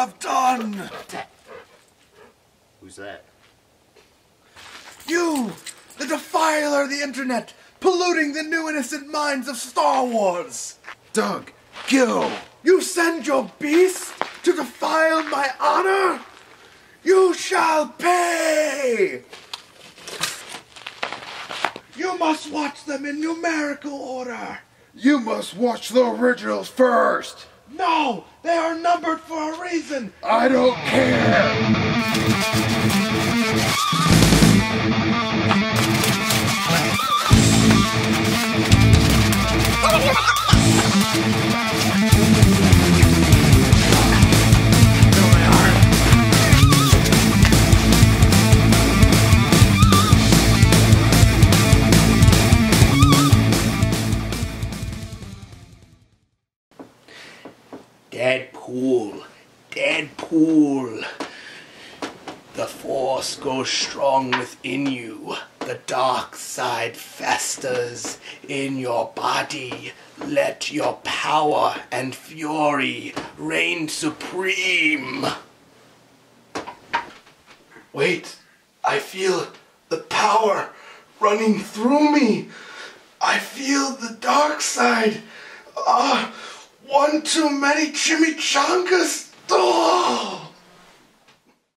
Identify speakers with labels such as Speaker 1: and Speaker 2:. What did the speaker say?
Speaker 1: have done!
Speaker 2: Who's that?
Speaker 1: You, the defiler of the internet, polluting the new innocent minds of Star Wars!
Speaker 2: Doug, go!
Speaker 1: You send your beast to defile my honor? You shall pay! You must watch them in numerical order.
Speaker 2: You must watch the originals first!
Speaker 1: No, they are numbered for a reason.
Speaker 2: I don't care!
Speaker 1: Deadpool. The Force goes strong within you. The dark side festers in your body. Let your power and fury reign supreme. Wait, I feel the power running through me. I feel the dark side. One too many chimichangas. Oh!